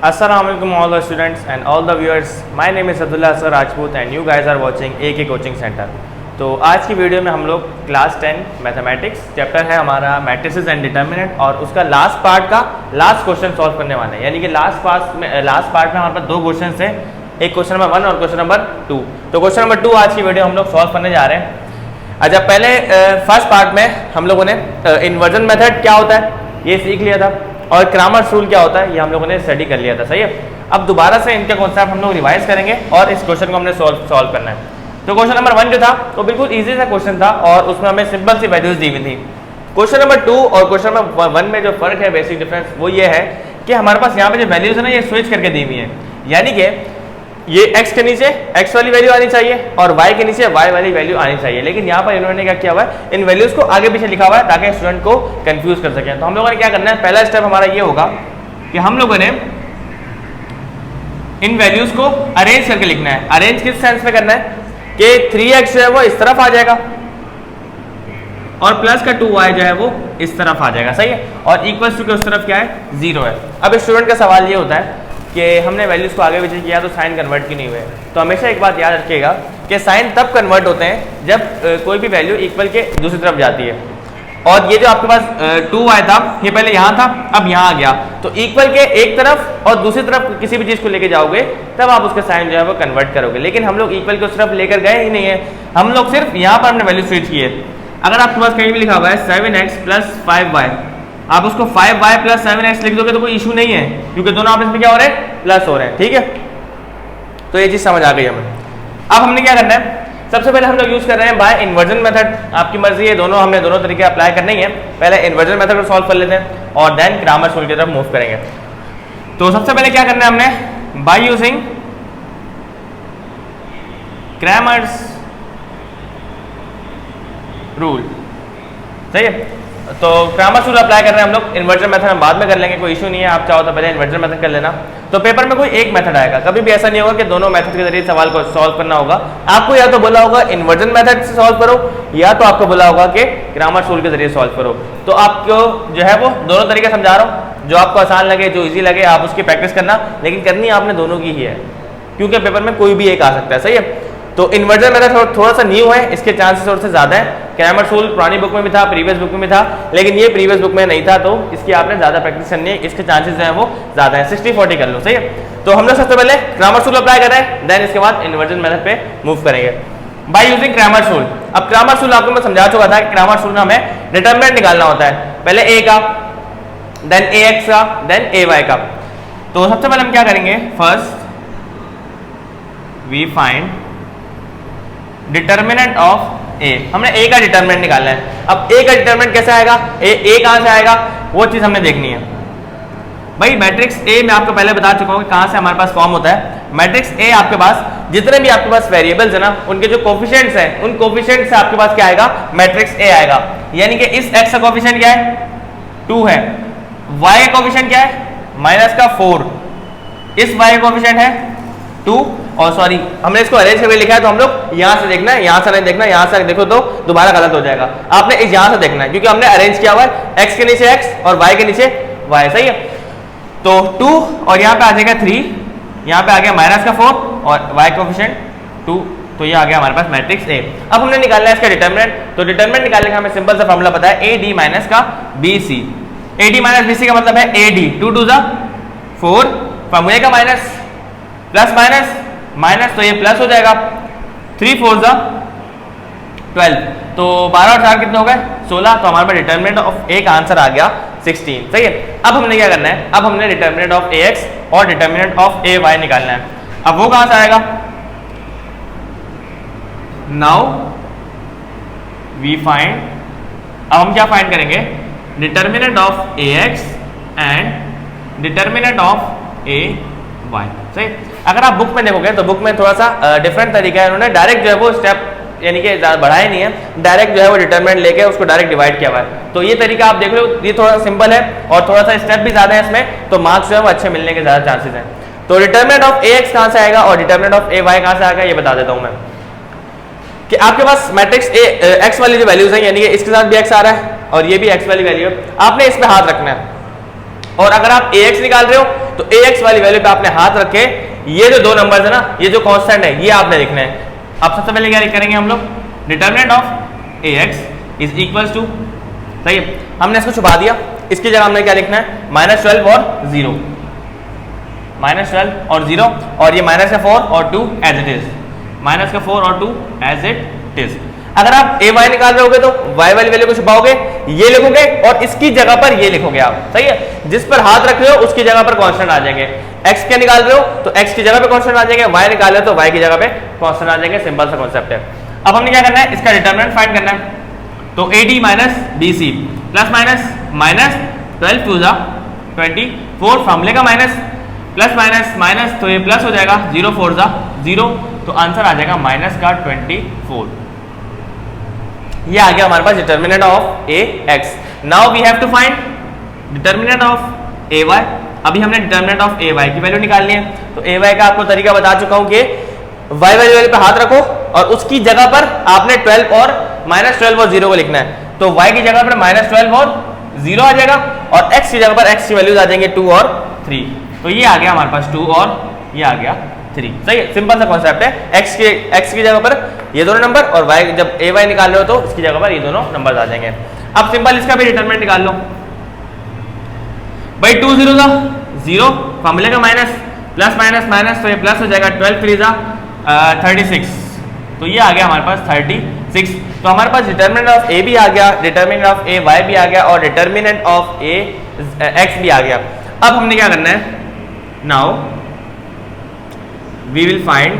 Assalamualaikum all the students and all the viewers. My name is Abdullah Sir Rajput and you guys are watching AK Coaching Center. तो आज की video में हम लोग class 10 mathematics chapter है हमारा matrices and determinant और उसका लास्ट पार्ट का लास्ट क्वेश्चन सॉल्व करने वाले हैं। यानी कि लास्ट पार्ट में हमारे पास दो क्वेश्चन हैं, एक क्वेश्चन नंबर 1 और क्वेश्चन नंबर 2। तो क्वेश्चन नंबर 2 आज की वीडियो हम लोग सॉल्व करने जा रहे हैं। अच्छा, पहले फर्स्ट पार्ट में हम लोगों ने इन्वर्जन मेथड क्या होता है ये सीख लिया था और क्रैमर्स रूल क्या होता है ये हम लोगों ने स्टडी कर लिया था, सही है। अब दोबारा से इनका कॉन्सेप्ट हम लोग रिवाइज करेंगे और इस क्वेश्चन को हमने सॉल्व करना है। तो क्वेश्चन नंबर 1 जो था वो बिल्कुल इजी सा क्वेश्चन था और उसमें हमें सिंपल सी वैल्यूज दी हुई थी। क्वेश्चन नंबर 2 और क्वेश्चन नंबर 1 में जो फर्क है, बेसिक डिफरेंस, वो ये है कि हमारे पास यहाँ पे जो वैल्यूज है ना ये स्विच करके दी हुई है। यानी कि ये x के नीचे x वाली वैल्यू आनी चाहिए और y के नीचे y वाली वैल्यू आनी चाहिए, लेकिन यहाँ पर इन्होंने क्या किया हुआ है, इन वैल्यूज को आगे पीछे लिखा हुआ है ताकि स्टूडेंट को कंफ्यूज कर सकें। तो हम लोगों ने क्या करना है, पहला स्टेप हमारा ये होगा कि हम लोगों ने इन वैल्यूज को अरेंज करके लिखना है। अरेंज किस सेंस में करना है कि 3x जो है वो इस तरफ आ जाएगा और प्लस का 2y जो है वो इस तरफ आ जाएगा, सही है, और इक्वल्स टू के उस तरफ क्या है, 0 है। अब स्टूडेंट का सवाल ये होता है कि हमने वैल्यूज को आगे पीछे किया तो साइन कन्वर्ट क्यों नहीं हुए। तो हमेशा एक बात याद रखिएगा कि साइन तब कन्वर्ट होते हैं जब कोई भी वैल्यू इक्वल के दूसरी तरफ जाती है। और ये जो आपके पास 2y था ये पहले यहाँ था, अब यहाँ आ गया, तो इक्वल के एक तरफ और दूसरी तरफ किसी भी चीज़ को लेके जाओगे तब आप उसका साइन जो है वो कन्वर्ट करोगे। लेकिन हम लोग इक्वल के उस तरफ लेकर गए ही नहीं है, हम लोग सिर्फ यहाँ पर हमने वैल्यू स्विच की है। अगर आपके पास कहीं भी लिखा हुआ है 7x + 5y, आप उसको 5y + 7x लिख दोगे तो कोई इशू नहीं है, क्योंकि दोनों आपस में क्या हो रहे हैं, प्लस हो रहे हैं, ठीक है। तो ये चीज़ समझ आ गई हमें। अब हमने क्या करना है, सबसे पहले हम लोग यूज कर रहे हैं बाय इन्वर्जन मेथड। आपकी मर्जी है, हमने दोनों तरीके अप्लाई करने ही है। पहले इन्वर्जन मेथड को सॉल्व कर लेते हैं और देन क्रैमर्स रूल की तरफ मूव करेंगे। तो सबसे पहले क्या करना है हमने, बाय यूजिंग क्रैमर्स रूल, सही है। तो क्रैमर्स रूल अप्लाई कर रहे हैं हम लोग। इन्वर्जन मेथड हम बाद में कर लेंगे, कोई इशू नहीं है, आप चाहो तो पहले इन्वर्जन मेथड कर लेना। तो पेपर में कोई एक मेथड आएगा, कभी भी ऐसा नहीं होगा कि दोनों मेथड के जरिए सवाल को सॉल्व करना होगा। आपको या तो बोला होगा इन्वर्जन मेथड से सॉल्व करो या तो आपको बोला होगा कि क्रैमर्स रूल के जरिए सॉल्व करो। तो आपको जो है वो दोनों तरीके समझा रहा हूँ, जो आपको आसान लगे, जो ईजी लगे, आप उसकी प्रैक्टिस करना, लेकिन करनी आपने दोनों की ही है, क्योंकि पेपर में कोई भी एक आ सकता है, सही है। तो इन्वर्जन मेथड थोड़ा सा न्यू है, इसके चांसेस थोड़े से ज़्यादा है। क्रैमर्स रूल पुरानी बुक में भी था, प्रीवियस बुक में भी था, लेकिन ये प्रीवियस बुक में नहीं था, तो इसकी आपने ज़्यादा प्रैक्टिस करनी है, इसके चांसेस जो है वो ज़्यादा है। 60-40 कर लो, सही है। तो हम लोग सबसे पहले क्रैमर्स रूल अप्लाई कर रहे हैं, देन इसके बाद इन्वर्जन मेथड पे मूव करेंगे बाय यूजिंग क्रैमर्स रूल। अब क्रैमर्स रूल आपको मैं समझा चुका था कि क्रैमर्स रूल में हमें डिटरमिनेंट निकालना होता है, पहले a का, देन ax का, देन ay का। तो सबसे पहले हम क्या करेंगे, first we find determinant of a। हमने a का डिटर्मिनेंट निकालना है। अब a का डिटर्मिनेंट कैसे आएगा, a कहां से आएगा, वो चीज हमने देखनी है। भाई मैट्रिक्स A मैं आपको पहले बता चुका हूं कि कहां से हमारे पास फॉर्म होता है। मैट्रिक्स A आपके पास जितने भी आपके पास वेरिएबल्स है ना, उनके जो कोफिशिएंट्स हैं, उन कोफिशिएंट से आपके पास क्या आएगा, मैट्रिक्स A आएगा। यानी कि इस x का कोफिशिएंट क्या है, 2 है, y का कोफिशिएंट क्या है, -4, इस y का कोफिशिएंट है 2, और सॉरी हमने इसको अरेंज करके लिखा है, तो हम लोग यहाँ से देखना है, यहाँ से नहीं देखना, यहाँ से देखो तो दोबारा गलत हो जाएगा। आपने इस यहाँ से देखना है, क्योंकि हमने अरेंज किया हुआ है x के नीचे x और y के नीचे y, सही है। तो 2 और यहाँ पे आ जाएगा 3, यहाँ पे आ गया -4 और y कोफिशिएंट 2, तो ये आ गया हमारे पास मैट्रिक्स A। अब हमने निकालना है इसका डिटरमिनेंट। तो डिटरमिनेंट निकालने का हमें सिंपल सा फॉर्मूला पता है, AD माइनस का BC। AD माइनस BC का मतलब है AD 2 2 4, फॉर्मूले का माइनस, प्लस माइनस माइनस, तो ये प्लस हो जाएगा, 3 4 12, तो 12 और 4 कितने हो गए, 16। तो हमारे पास डिटरमिनेंट ऑफ A का आंसर आ गया 16, सही है। अब हमने क्या करना है, अब हमने डिटरमिनेंट ऑफ AX और डिटरमिनेंट ऑफ AY निकालना है। अब वो कहां से आएगा, नाउ वी फाइंड, अब हम क्या फाइंड करेंगे, determinant of AX and determinant of AY, सही। अगर आप बुक में देखोगे तो बुक में थोड़ा सा डिफरेंट तरीका है, उन्होंने डायरेक्ट जो है वो स्टेप यानी कि बढ़ाया नहीं है, डायरेक्ट जो है वो डिटरमिनेंट लेके उसको डायरेक्ट डिवाइड किया हुआ है। तो ये तरीका आप देख लो, ये थोड़ा सिंपल है और थोड़ा सा स्टेप भी ज्यादा है इसमें, तो मार्क्स जो है वो अच्छे मिलने के ज्यादा चांसेस हैं। तो डिटरमिनेंट ऑफ AX कहां से आएगा और डिटरमिनेंट ऑफ AY कहां से आएगा, ये बता देता हूं मैं। कि आपके पास मैट्रिक्स x वाली जो वैल्यूज है, यानी कि इसके साथ भी x आ रहा है और ये भी x वाली वैल्यू है, आपने इस पे हाथ रखना है। और अगर आप ax निकाल रहे हो तो ax वाली वैल्यू पे आपने हाथ रखे, ये जो दो नंबर है ना, ये जो कांस्टेंट है ये आपने लिखना है। अब सबसे पहले क्या करेंगे हम लोग, determinant of ax is equal to, सही है, हमने इसको छुपा दिया, इसकी जगह हमने क्या लिखना है, -12 और 0, -12 और 0, और ये -4 और 2 एज इट इज, -4 और 2 एज इट इज। अगर आप ए वाई निकाल रहे होगे तो y वाली वैल्यू को छुपाओगे, ये लिखोगे और इसकी जगह पर ये लिखोगे आप, सही है, जिस पर हाथ रख रहे हो उसकी जगह पर कांस्टेंट आ जाएंगे। x क्या निकाल रहे हो तो x की जगह पे कांस्टेंट आ जाएंगे, y निकाल रहे हो तो y की जगह पे कांस्टेंट आ जाएंगे, सिंपल सा कॉन्सेप्ट है। अब हमने क्या करना है, इसका डिटरमिनेंट फाइंड करना है, तो AD minus BC plus minus minus 12 2 24, फॉर्मूले का माइनस, प्लस माइनस माइनस तो ये प्लस हो जाएगा, 0 4 0, तो आंसर आ जाएगा माइनस का 24। ये आ गया हमारे पास determinant of ax। Now we have to find determinant of ay। अभी हमने डिटर्मिनेंट ऑफ ay की वैल्यू निकालनी है, तो ay का आपको तरीका बता चुका हूं कि y वाली वैल्यू पे हाथ रखो और उसकी जगह पर आपने 12 और -12 और 0 को लिखना है, तो y की जगह पर -12 और 0 आ जाएगा और x की जगह पर x की वैल्यूज आ जाएंगे 2 और 3, तो ये आ गया हमारे पास 2 और ये आ गया 3, सही है, सिंपल सा कॉन्सेप्ट है। x की जगह पर ये दोनों नंबर और y जब ay निकाल रहे हो तो इसकी जगह पर ये दोनों नंबर आ जाएंगे। अब सिंपल इसका भी डिटरमिनेंट निकाल लो भाई, 2 0 0, फॉर्मूले का माइनस, प्लस माइनस माइनस तो ये प्लस हो जाएगा, 12 3 36, तो ये आ गया हमारे पास 36। तो हमारे पास डिटरमिनेंट ऑफ a भी आ गया, डिटरमिनेंट ऑफ ay भी आ गया और डिटरमिनेंट ऑफ x भी आ गया। अब हमने क्या करना है, नाउ वी विल फाइंड,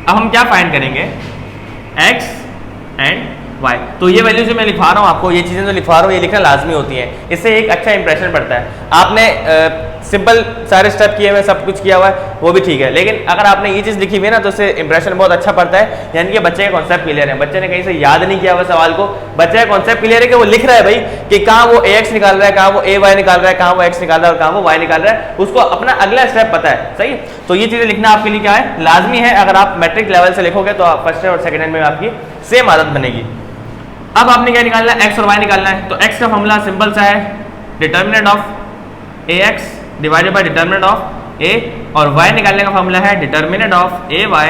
अब हम क्या फाइंड करेंगे, x एंड y। तो ये वैल्यू जो मैं लिखवा रहा हूँ आपको, ये चीज़ें जो लिखवा रहा हूँ ये लिखना लाजमी होती है, इससे एक अच्छा इंप्रेशन पड़ता है। आपने सिंपल सारे स्टेप किए हुए, सब कुछ किया हुआ है वो भी ठीक है, लेकिन अगर आपने ये चीज़ लिखी हुई है ना तो उससे इंप्रेशन बहुत अच्छा पड़ता है, यानी कि बच्चे का कॉन्सेप्ट क्लियर है, बच्चे ने कहीं से याद नहीं किया हुआ सवाल को, बच्चे का कॉन्सेप्ट क्लियर है कि वो लिख रहा है भाई कि कहाँ वो ax निकाल रहा है, कहाँ वो ay निकाल रहा है, कहाँ वो x निकाल रहा है और कहाँ वो y निकाल रहा है, उसको अपना अगला स्टेप पता है, सही। तो ये चीज़ें लिखना आपके लिए क्या है, लाजमी है। अगर आप मैट्रिक लेवल से लिखोगे तो आप फर्स्ट और सेकेंड में आपकी सेम आदत बनेगी। अब आपने क्या निकालना है, x और y निकालना है, तो x का फॉर्मूला सिंपल सा है, determinant of ax divided by determinant of a, और y निकालने का फॉर्मूला है determinant of ay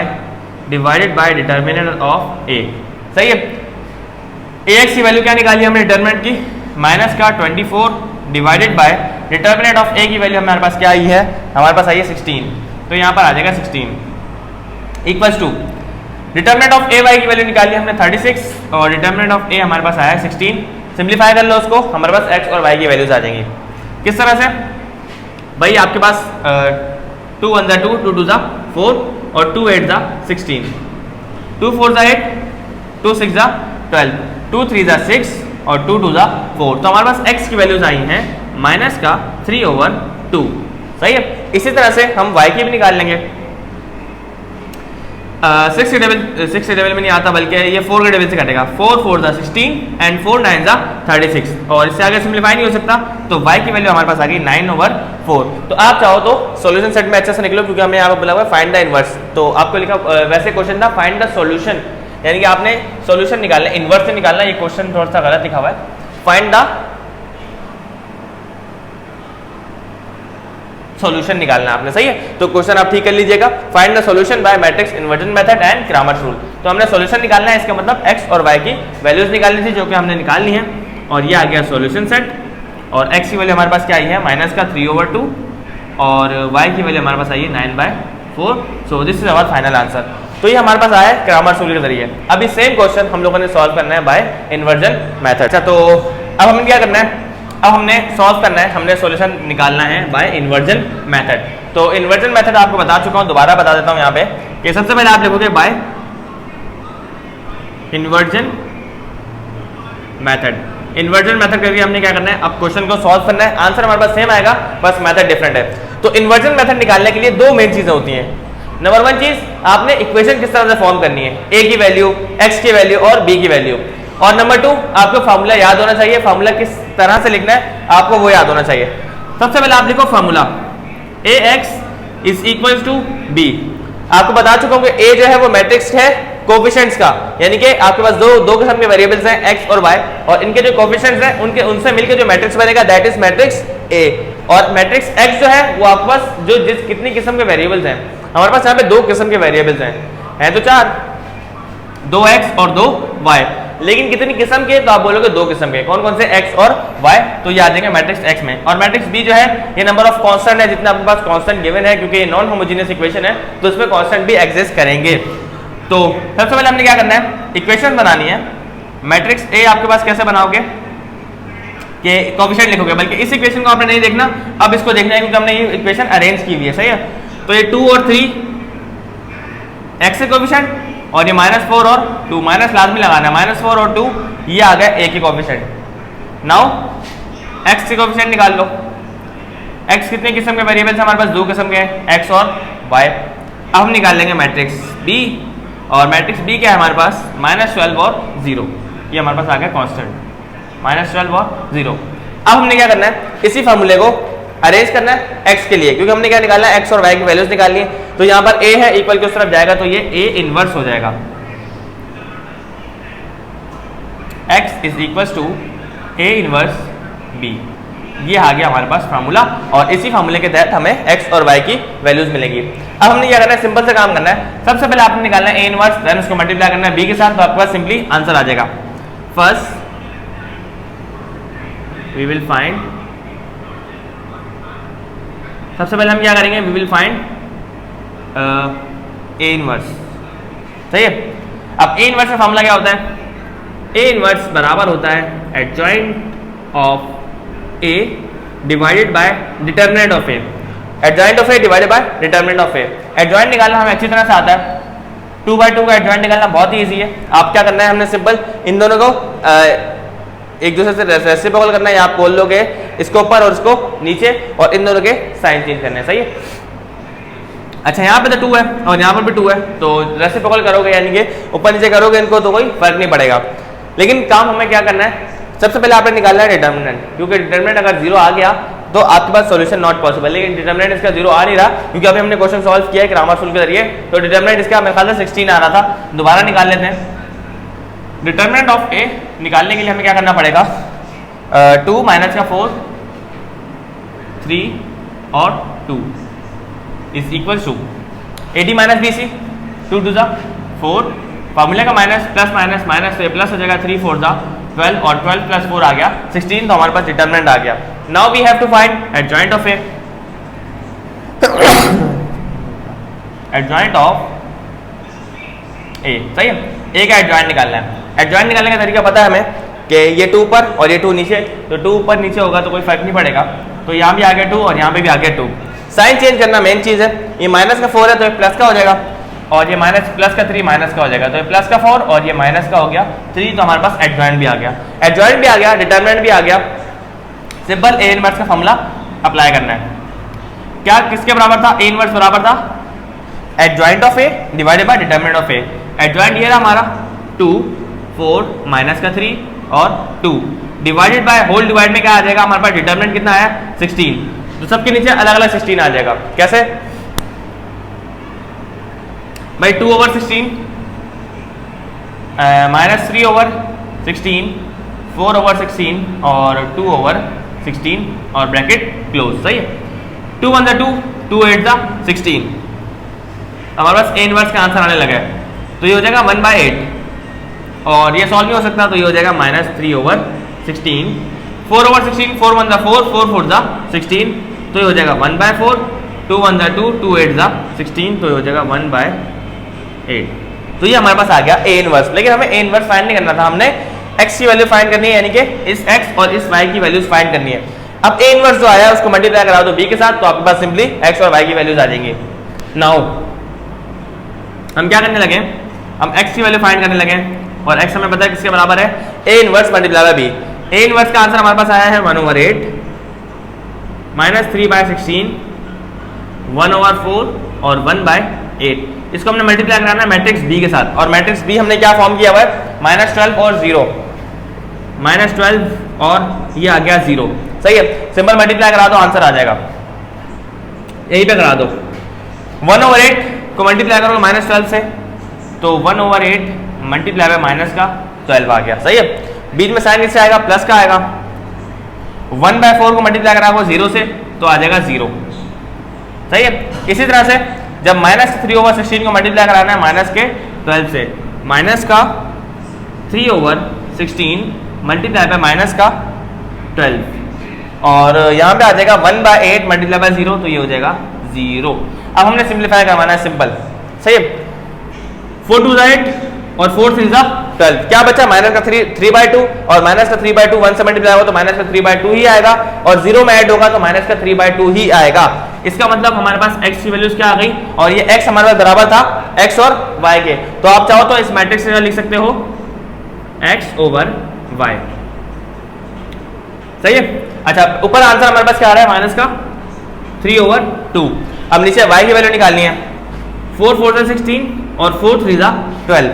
divided by determinant of a, सही है। ax की वैल्यू क्या निकाली हमने डिटर्मिनेंट की, माइनस का 24 divided by determinant of a की वैल्यू हमारे पास क्या आई है, हमारे पास आई है 16, तो यहाँ पर आ जाएगा 16 equals to determinant of ay की वैल्यू निकाली हमने 36 और डिटर्मिनेंट ऑफ a हमारे पास आया 16। सिंप्लीफाई कर लो उसको, हमारे पास x और y की वैल्यूज आ जाएंगी। किस तरह से भाई, आपके पास 2 1 2 2 2 4 और 2 8 16, 2 4 8, 2 6 12, 2 3 6 और 2 2 4, तो हमारे पास x की वैल्यूज आई हैं माइनस का 3/2, सही है। इसी तरह से हम y की भी निकाल लेंगे, 6 के टेबल में नहीं आता बल्कि ये 4 के टेबल से कटेगा, 4 4 16 एंड 4 9 36, और इससे आगे सिंप्लीफाई नहीं हो सकता, तो y की वैल्यू हमारे पास आ गई 9/4। तो आप चाहो तो सॉल्यूशन सेट में अच्छे से निकलो, क्योंकि हमें यहाँ पर बोला हुआ है फाइंड द इनवर्स, तो आपको लिखा वैसे क्वेश्चन था फाइंड द सॉल्यूशन, यानी कि आपने सॉल्यूशन निकालना, इनवर्स से निकालना, ये क्वेश्चन थोड़ा सा गलत लिखा हुआ है, फाइंड द सॉल्यूशन निकालना आपने, सही है। तो क्वेश्चन आप ठीक कर लीजिएगा, find the solution bye matrix inversion method and Cramer's rule. तो हमने सॉल्यूशन निकालना है, इसका मतलब x और y की वैल्यूज निकालनी थी जो कि हमने निकालनी है, और ये आ गया सॉल्यूशन सेट, और x की वैल्यू हमारे पास क्या आई है, माइनस का 3/2, और y की वैल्यू हमारे पास आई है 9/4। So this is our final answer. तो ये हमारे पास आया है क्रैमर्स रूल के जरिए। अभी सेम क्वेश्चन हम लोगों ने सॉल्व करना है बाय इन्वर्जन मेथड। अच्छा, तो अब हमें क्या करना है, अब हमने सॉल्व करना है, हमने सॉल्यूशन निकालना है बाय इन्वर्जन मेथड। तो इन्वर्जन मेथड आपको बता चुका हूं, दोबारा बता देता हूं यहाँ पे कि सबसे पहले आप लिखोगे by inversion method. Inversion method करके हमने क्या करना है, अब क्वेश्चन को सॉल्व करना है, आंसर हमारे पास सेम आएगा, बस मेथड डिफरेंट है। तो इन्वर्जन मेथड निकालने के लिए दो मेन चीजें होती हैं। नंबर 1 चीज, आपने इक्वेशन किस तरह से फॉर्म करनी है, a की वैल्यू, x की वैल्यू और b की वैल्यू, और नंबर 2 आपको फार्मूला याद होना चाहिए, फार्मूला किस तरह से लिखना है आपको वो याद होना चाहिए। सबसे पहले आप लिखो formula ax is equal to b। आपको बता चुका हूं कि a जो है वो मैट्रिक्स है कोफिशिएंट्स का, यानी कि आपके पास दो किस्म के वेरिएबल्स हैं x और y, और इनके जो कोफिशिएंट्स हैं उनसे मिलकर जो मैट्रिक्स बनेगा दैट इज मैट्रिक्स a। और मैट्रिक्स एक्स जो है वो आपके पास जो कितनी किस्म के वेरिएबल्स हैं, हमारे पास यहाँ पे 2 किस्म के वेरिएबल्स हैं तो 4, 2x और 2y, लेकिन कितनी किस्म के, तो आप बोलोगे 2 किस्म के। कौन कौन से, x और y, तो ये आ जाएंगे मैट्रिक्स x में। और मैट्रिक्स b जो है ये नंबर ऑफ कांस्टेंट है, जितना आपके पास कांस्टेंट गिवन है, क्योंकि ये नॉन होमोजेनियस इक्वेशन है तो उसमें कांस्टेंट भी एग्जिस्ट करेंगे। तो सबसे पहले हमने क्या करना है, इक्वेशन बनानी है। मैट्रिक्स a आपके पास कैसे बनाओगे कि कोएफिशिएंट लिखोगे, बल्कि इस इक्वेशन को आपने नहीं देखना, अब इसको देखना है क्योंकि हमने ये इक्वेशन अरेंज की हुई है, सही है। तो ये 2 और 3 x के कोएफिशिएंट और ये -4 और 2, माइनस लाजमी लगाना है, -4 और 2 ये आ गया a के कोएफिशिएंट। नाउ x के कोएफिशिएंट निकाल लो। x कितने किस्म के वेरिएबल्स हमारे पास, 2 किस्म के हैं, x और y। अब हम निकाल लेंगे मैट्रिक्स b, और मैट्रिक्स b क्या है हमारे पास, -12 और 0, ये हमारे पास आ गया कांस्टेंट, -12 और 0। अब हमने क्या करना है, इसी फार्मूले को अरेंज करना है x के लिए, क्योंकि हमने क्या निकालना है, x और y की वैल्यूज निकालनी है। तो यहाँ पर a है, इक्वल की उस तरफ जाएगा तो ये a इनवर्स हो जाएगा, x is equal to a inverse b। ये आ गया हमारे पास फार्मूला, और इसी फार्मूले के तहत हमें x और y की वैल्यूज मिलेगी। अब हमने क्या करना है, सिंपल से काम करना है। सबसे पहले आपने निकालना है a इनवर्स, देन उसको मल्टीप्लाई करना है b के साथ, तो आपके पास सिंपली आंसर आ जाएगा। फर्स्ट वी विल फाइंड, सबसे पहले हम क्या करेंगे, we will find a inverse, सही है। अब a इनवर्स का फार्मूला क्या होता है, a इनवर्स बराबर होता है adjoint of a divided by determinant of a, adjoint of a divided by determinant of a। Adjoint निकालना हमें अच्छी तरह से आता है, 2/2 का एडजॉइंट निकालना बहुत ही ईजी है। आप क्या करना है, हमने सिंपल इन दोनों को एक दूसरे से रेसिप्रोकल करना है, आप बोल लोगे इसको ऊपर और इसको नीचे, और इन दोनों के साइन चेंज करने हैं, सही है। अच्छा यहाँ पे तो 2 है और यहाँ पर भी 2 है, तो रेसिप्रोकल करोगे यानी कि ऊपर नीचे करोगे इनको तो कोई फर्क नहीं पड़ेगा। लेकिन काम हमें क्या करना है, सबसे पहले आपने निकालना है डिटरमिनेंट, क्योंकि डिटरमिनेंट अगर 0 आ गया तो आपके पास सॉल्यूशन नॉट पॉसिबल। लेकिन डिटरमिनेंट इसका 0 आ नहीं रहा, क्योंकि अभी हमने क्वेश्चन सॉल्व किया है ग्रामर रूल के जरिए, तो डिटरमिनेंट इसका मेरे ख्याल से 16 आ रहा था। दोबारा निकाल लेते हैं। डिटरमिनेंट ऑफ a निकालने के लिए हमें क्या करना पड़ेगा, 2 माइनस का 4, 3 और 2 is equal to ad minus bc, 2 2 जा 4, फार्मूले का माइनस प्लस माइनस माइनस से प्लस हो जाएगा, 3 4 जा 12 और 12 प्लस 4 आ गया 16, तो हमारे पास डिटरमिनेंट आ गया। Now we have to find adjoint of a, adjoint of a, सही है। a का एडजॉइंट निकालना है। एडजॉइंट निकालने का तरीका पता है हमें कि ये 2 ऊपर और ये 2 नीचे, तो 2 ऊपर नीचे होगा तो कोई फर्क नहीं पड़ेगा, तो यहाँ भी आ गया 2 और यहाँ पे भी आ गया 2। साइन चेंज करना मेन चीज है। ये माइनस का 4 है तो ये प्लस का हो जाएगा, और ये माइनस प्लस का 3 माइनस का हो जाएगा, तो ये प्लस का 4 और ये माइनस का हो गया 3, तो हमारे पास एडजॉइंट भी आ गया, एडजॉइंट भी आ गया, डिटरमिनेंट भी आ गया। सिंपल a इनवर्स का फॉर्मूला अप्लाई करना है। क्या किसके बराबर था, a इनवर्स बराबर था adjoint of a divided by determinant of a। Adjoint ये रहा हमारा 2 4 माइनस का 3 और 2 डिवाइडेड बाय होल डिवाइड में क्या आ जाएगा हमारे पास, डिटरमिनेंट कितना आया 16, तो सबके नीचे अलग अलग 16 आ जाएगा। कैसे भाई, 2 ओवर 16 माइनस 3 ओवर 16, 4 ओवर 16 और 2 ओवर 16 और ब्रैकेट क्लोज, सही है। 2 1 2 2 8 16, हमारे पास a इनवर्स का आंसर आने लगा है, तो ये हो जाएगा 1/8, और ये सॉल्व नहीं हो सकता तो ये हो जाएगा -3 ओवर 16, 4 ओवर 16, 4 1 4 4 4 16, तो ये हो जाएगा 1/4, 2 1 2 2 8 16, तो ये हो जाएगा 1/8। तो ये हमारे पास आ गया a इनवर्स। लेकिन हमें a इनवर्स फाइंड नहीं करना था, हमने x की वैल्यू फाइंड करनी है, यानी कि इस x और इस y की वैल्यूज फाइंड करनी है। अब a इनवर्स जो आया उसको मल्टीप्लाई करा दो b के साथ, तो आपके पास सिंपली x और y की वैल्यूज आ जाएंगी। नाउ हम क्या करने लगे, हम x की वैल्यू फाइंड करने लगे, और x हमें पता है किसके बराबर है, a inverse multiply by b। a inverse का आंसर हमारे पास आया है 1/8 -3/16, 1/4 और 1/8। इसको हमने मल्टीप्लाई कराना है मैट्रिक्स b के साथ, और मैट्रिक्स b हमने क्या फॉर्म किया हुआ है, -12 और 0, -12 और ये आ गया 0, सही है। सिंपल मल्टीप्लाई करा दो, आंसर आ जाएगा, यहीं पे करा दो। 1/8 को मल्टीप्लाई करोगे -12 से, तो 1/8 मल्टीप्लाई बाय माइनस का 12 आ गया, सही है। बीच में साइन किससे आएगा, प्लस का आएगा। 1/4 को मल्टीप्लाई करा वो 0 से, तो तो आ जाएगा 0। सही है। इसी तरह से जब माइनस 3/16 को मल्टीप्लाई कराना है माइनस के 12 से, माइनस का 3/16 मल्टीप्लाई बाय माइनस का 12 और यहाँ पे आ जाएगा 1/8 मल्टीप्लाई बाय 0, तो ये हो जाएगा 0। अब हमने सिंप्लीफाई करवाना है, सिंपल। सही है। 4 2 8 और 4 3 12, क्या बचा माइनस का 3/2 और माइनस का 3/2 1 से मल्टीप्लाई होगा तो माइनस का 3/2 ही आएगा और 0 में ऐड होगा तो माइनस का 3/2 ही आएगा। इसका मतलब हमारे पास x की वैल्यूज क्या आ गई और ये x हमारे पास बराबर था x और y के, तो आप चाहो तो इस मैट्रिक्स में लिख सकते हो x/y। सही है। अच्छा, ऊपर आंसर हमारे पास क्या आ रहा है माइनस का 3/2। अब नीचे y की वैल्यू निकालनी है, 4 4 16 और 4 3 12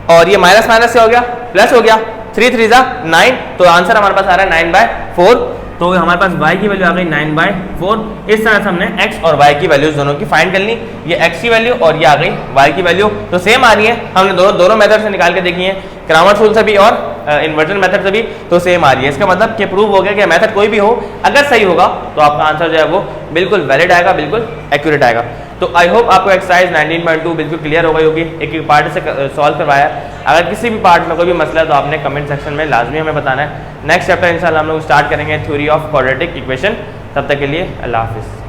और ये माइनस माइनस से हो गया प्लस हो गया, 3 3 9, तो आंसर हमारे पास आ रहा है 9/4। तो हमारे पास y की वैल्यू आ गई 9/4। इस तरह से हमने x और y की वैल्यूज दोनों की फाइंड कर ली। ये x की वैल्यू और ये आ गई y की वैल्यू, तो सेम आ रही है। हमने दोनों मेथड से निकाल के देखी है, क्रामर्स रूल से भी और इन्वर्जन मेथड से भी, तो सेम आ रही है। इसका मतलब कि प्रूव हो गया कि मेथड कोई भी हो अगर सही होगा तो आपका आंसर जो है वो बिल्कुल वैलिड आएगा, बिल्कुल एक्यूरेट आएगा। तो आई होप आपको एक्सरसाइज 19.2 बिल्कुल क्लियर हो गई होगी, एक एक पार्ट से सॉल्व करवाया। अगर किसी भी पार्ट में कोई भी मसला है तो आपने कमेंट सेक्शन में लाजमी हमें बताना है। नेक्स्ट चैप्टर इंशाल्लाह हम लोग स्टार्ट करेंगे थ्योरी ऑफ क्वाड्रेटिक इक्वेशन। तब तक के लिए अल्लाह हाफिज़।